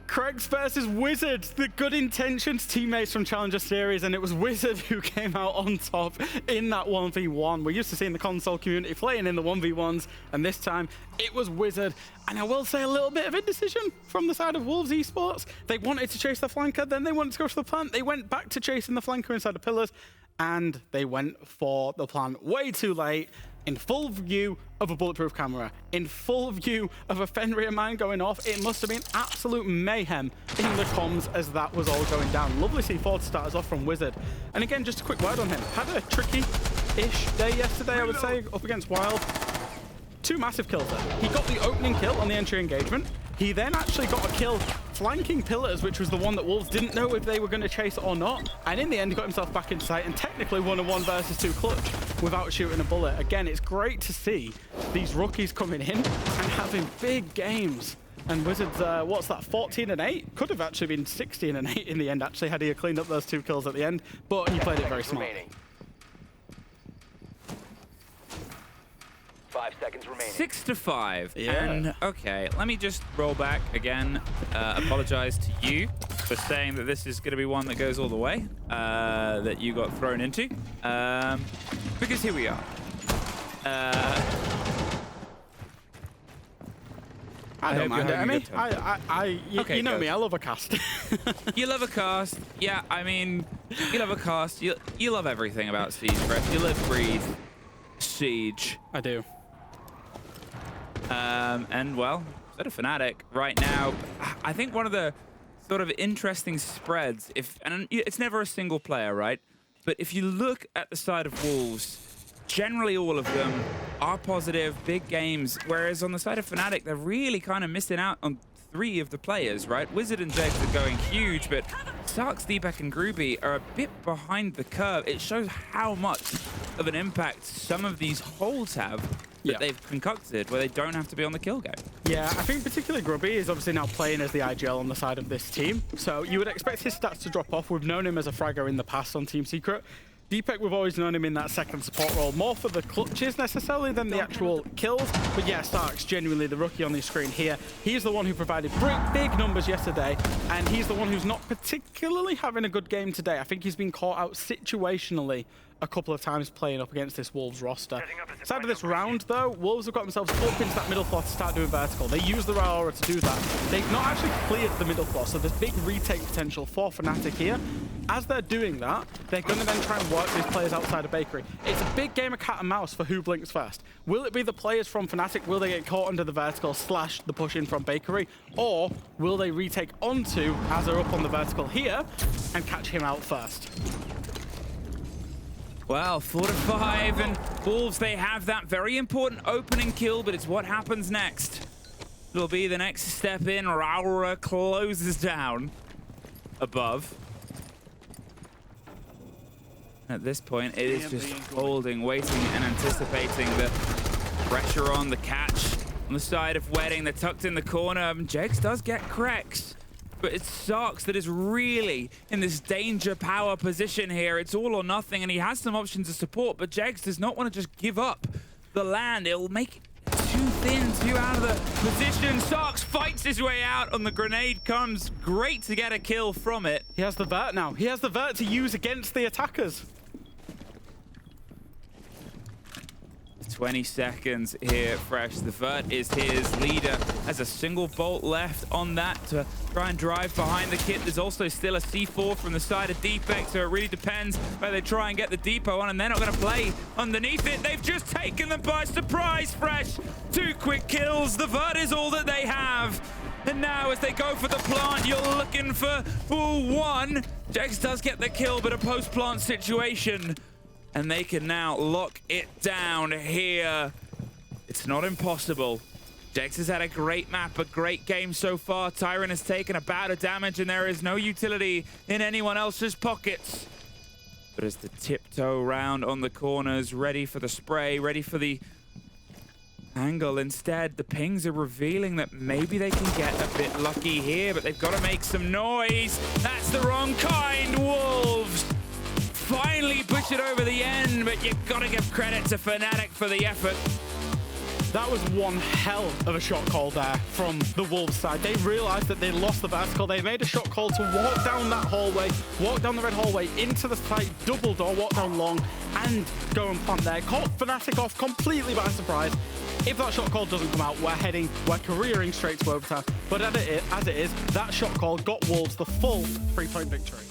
Kregs versus Wizard, the good intentions teammates from Challenger Series, and it was Wizard who came out on top in that 1v1. We're used to seeing the console community playing in the 1v1s, and this time it was Wizard. And I will say a little bit of indecision from the side of Wolves Esports. They wanted to chase the flanker, then they wanted to go to the plant. They went back to chasing the flanker inside the pillars, and they went for the plant way too late. In full view of a bulletproof camera, in full view of a Fenrir mine going off. It must have been absolute mayhem in the comms as that was all going down. Lovely C4 to start us off from Wizard. And again, just a quick word on him. Had a tricky-ish day yesterday, I would say, up against Wild. 2 massive kills there. He got the opening kill on the entry engagement. He then actually got a kill flanking pillars, which was the one that Wolves didn't know if they were going to chase or not. And in the end, he got himself back in sight and technically won a 1 versus 2 clutch without shooting a bullet. Again, it's great to see these rookies coming in and having big games. And Wizards, what's that, 14-8? Could have actually been 16-8 in the end, actually, had he cleaned up those 2 kills at the end. But he played it very smart. 5 seconds remaining. 6-5. Yeah. And okay, let me just roll back again. Apologize to you for saying that this is going to be one that goes all the way, that you got thrown into. Because here we are. I don't mind it. I mean, Okay, you know go. me, I love a cast. You love a cast. Yeah, I mean, you love a cast. You love everything about Siege, Fresh. You live, breathe Siege. I do. And well, instead of Fnatic right now, I think one of the sort of interesting spreads, and it's never a single player, right? But if you look at the side of Wolves, generally all of them are positive, big games, whereas on the side of Fnatic, they're really kind of missing out on 3 of the players, right? Wizard and Jags are going huge, but Sarks, Deepak, and Groovy are a bit behind the curve. It shows how much of an impact some of these holds have that they've concocted, where they don't have to be on the kill game. Yeah, I think particularly Grubby is obviously now playing as the IGL on the side of this team, so you would expect his stats to drop off. We've known him as a fragger in the past on Team Secret. Deepak, we've always known him in that second support role, more for the clutches necessarily than the actual kills. But yeah, Starks, genuinely the rookie on the screen here. He's the one who provided big numbers yesterday, and he's the one who's not particularly having a good game today. I think he's been caught out situationally a couple of times playing up against this Wolves roster. Side of this round, though, Wolves have got themselves up into that middle floor to start doing vertical. They use the Aura to do that. They've not actually cleared the middle floor, so there's big retake potential for Fnatic here. As they're doing that, they're going to then try and work these players outside of Bakery. It's a big game of cat and mouse for who blinks first. Will it be the players from Fnatic? Will they get caught under the vertical / the push in from Bakery? Or will they retake onto as they're up on the vertical here and catch him out first? Well, 4-5, and Wolves, they have that very important opening kill, but it's what happens next. It'll be the next step in. Aura closes down above. At this point, it is just holding, waiting, and anticipating the pressure on the catch on the side of Wedding. They're tucked in the corner. Jegs does get cracks, but it's Sarks that is really in this danger power position here. It's all or nothing, and he has some options to support, but Jegs does not want to just give up the land. It'll make it too thin, too out of the position. Sarks fights his way out, and the grenade comes. Great to get a kill from it. He has the vert now. He has the vert to use against the attackers. 20 seconds here, Fresh. The vert is his. Leader has a single bolt left on that to try and drive behind the kit. There's also still a C4 from the side of Deepak, so it really depends where they try and get the depot on, and they're not going to play underneath it. They've just taken them by surprise, Fresh. 2 quick kills. The vert is all that they have. And now as they go for the plant, you're looking for one. Jax does get the kill, but a post-plant situation. And they can now lock it down here. It's not impossible. Jax has had a great map, a great game so far. Tyrant has taken a bout of damage, and there is no utility in anyone else's pockets. But as the tiptoe round on the corners, ready for the spray, ready for the angle, instead the pings are revealing that maybe they can get a bit lucky here, but they've got to make some noise. That's the wrong kind. Wolves finally push it over the end, but you've got to give credit to Fnatic for the effort. That was one hell of a shot call there from the Wolves side. They realized that they lost the vertical. They made a shot call to walk down that hallway, walk down the red hallway into the site, double door, walk down long, and go and plant there. Caught Fnatic off completely by surprise. If that shot call doesn't come out, we're careering straight to overtime. But as it is, that shot call got Wolves the full 3-point victory.